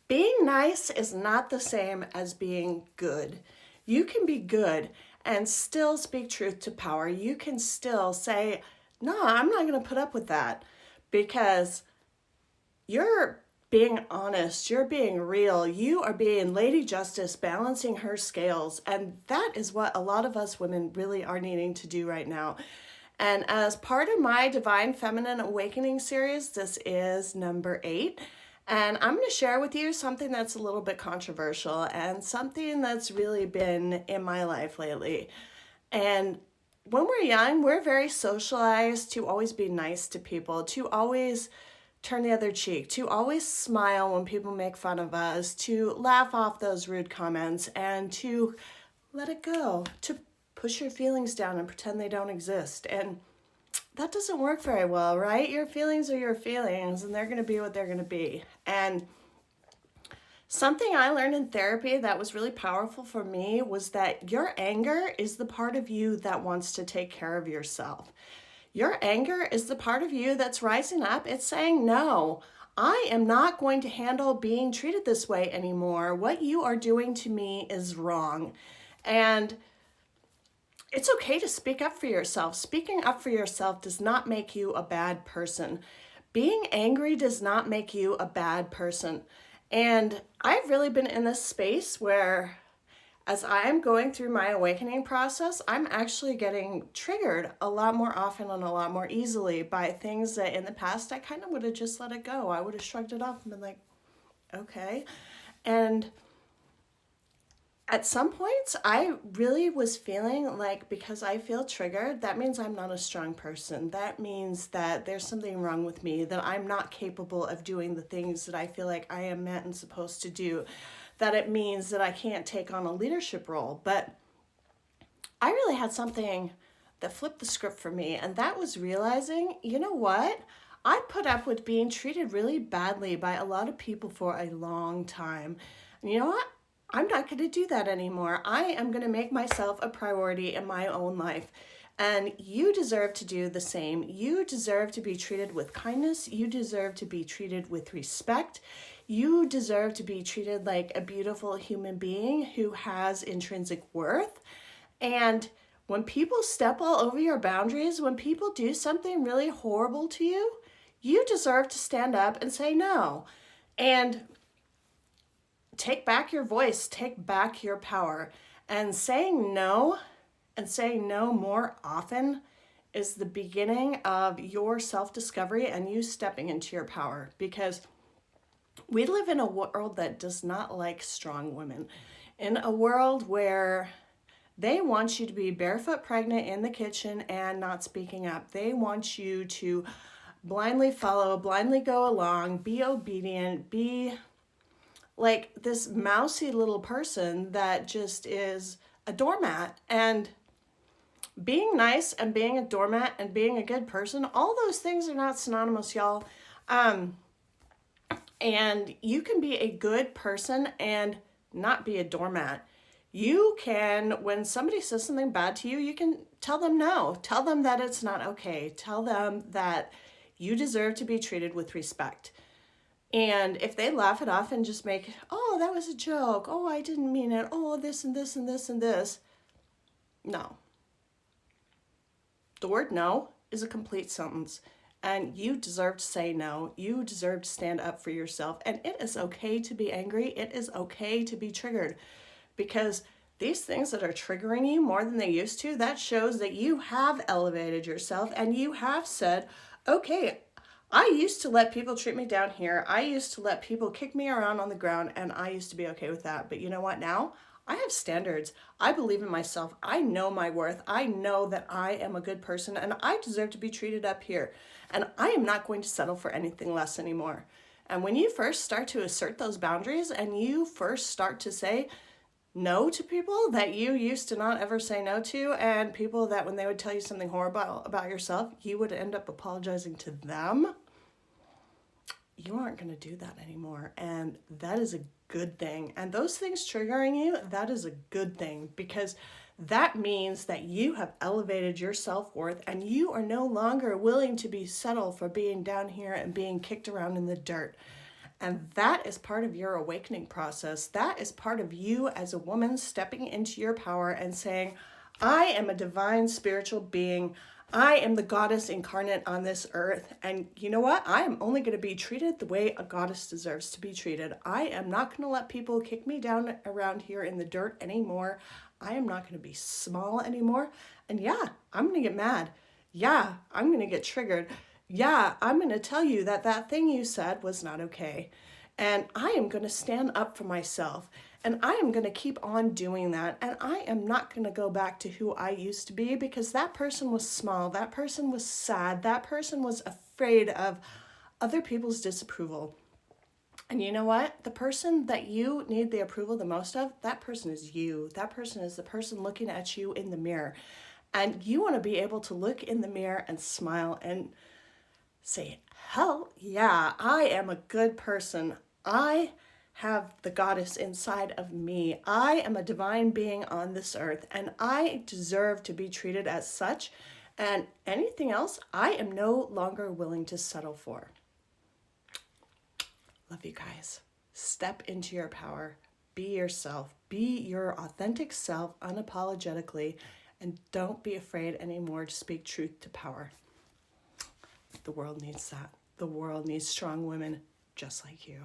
Being nice is not the same as being good. You can be good and still speak truth to power. You can still say, no, I'm not going to put up with that because you're being honest, you're being real, you are being Lady Justice, balancing her scales. And that is what a lot of us women really are needing to do right now. And as part of my Divine Feminine Awakening series, this is number 8. And I'm going to share with you something that's a little bit controversial and something that's really been in my life lately. And when we're young, we're very socialized to always be nice to people, to always turn the other cheek, to always smile when people make fun of us, to laugh off those rude comments, and to let it go, to push your feelings down and pretend they don't exist. And that doesn't work very well, right? Your feelings are your feelings, and they're going to be what they're going to be. And something I learned in therapy that was really powerful for me was that your anger is the part of you that wants to take care of yourself. Your anger is the part of you that's rising up. It's saying, no, I am not going to handle being treated this way anymore. What you are doing to me is wrong. And it's okay to speak up for yourself. Speaking up for yourself does not make you a bad person. Being angry does not make you a bad person. And I've really been in this space where, as I'm going through my awakening process, I'm actually getting triggered a lot more often and a lot more easily by things that in the past I kind of would have just let it go. I would have shrugged it off and been like, okay. And at some points, I really was feeling like because I feel triggered, that means I'm not a strong person. That means that there's something wrong with me, that I'm not capable of doing the things that I feel like I am meant and supposed to do, that it means that I can't take on a leadership role. But I really had something that flipped the script for me, and that was realizing, you know what? I put up with being treated really badly by a lot of people for a long time. And you know what? I'm not going to do that anymore. I am going to make myself a priority in my own life. And you deserve to do the same. You deserve to be treated with kindness. You deserve to be treated with respect. You deserve to be treated like a beautiful human being who has intrinsic worth. And when people step all over your boundaries, when people do something really horrible to you, you deserve to stand up and say no. And take back your voice, take back your power. And saying no more often is the beginning of your self-discovery and you stepping into your power, because we live in a world that does not like strong women, in a world where they want you to be barefoot pregnant in the kitchen and not speaking up. They want you to blindly follow, blindly go along, be obedient, be like this mousy little person that just is a doormat. And being nice and being a doormat and being a good person, all those things are not synonymous, y'all. And you can be a good person and not be a doormat. You can, when somebody says something bad to you, you can tell them no. Tell them that it's not okay. Tell them that you deserve to be treated with respect. And if they laugh it off and just make, oh, that was a joke. Oh, I didn't mean it. Oh, this and this and this and this. No. The word no is a complete sentence. And you deserve to say no. You deserve to stand up for yourself. And it is okay to be angry. It is okay to be triggered. Because these things that are triggering you more than they used to, that shows that you have elevated yourself and you have said, okay, I used to let people treat me down here. I used to let people kick me around on the ground, and I used to be okay with that. But you know what? Now I have standards. I believe in myself. I know my worth. I know that I am a good person and I deserve to be treated up here. And I am not going to settle for anything less anymore. And when you first start to assert those boundaries and you first start to say no to people that you used to not ever say no to, and people that when they would tell you something horrible about yourself, you would end up apologizing to them, you aren't going to do that anymore. And that is a good thing. And those things triggering you, that is a good thing, because that means that you have elevated your self-worth and you are no longer willing to be settled for being down here and being kicked around in the dirt. And that is part of your awakening process. That is part of you as a woman stepping into your power and saying, I am a divine spiritual being. I am the goddess incarnate on this earth. And you know what? I am only going to be treated the way a goddess deserves to be treated. I am not going to let people kick me down around here in the dirt anymore. I am not going to be small anymore. And yeah, I'm going to get mad. Yeah, I'm going to get triggered. Yeah, I'm going to tell you that that thing you said was not okay. And I am going to stand up for myself. And I am going to keep on doing that. And I am not going to go back to who I used to be, because that person was small. That person was sad. That person was afraid of other people's disapproval. And you know what? The person that you need the approval the most of, that person is you. That person is the person looking at you in the mirror. And you want to be able to look in the mirror and smile and say, hell yeah, I am a good person. I have the goddess inside of me. I am a divine being on this earth, and I deserve to be treated as such. And anything else, I am no longer willing to settle for. Love you guys. Step into your power. Be yourself. Be your authentic self unapologetically. And don't be afraid anymore to speak truth to power. The world needs that. The world needs strong women just like you.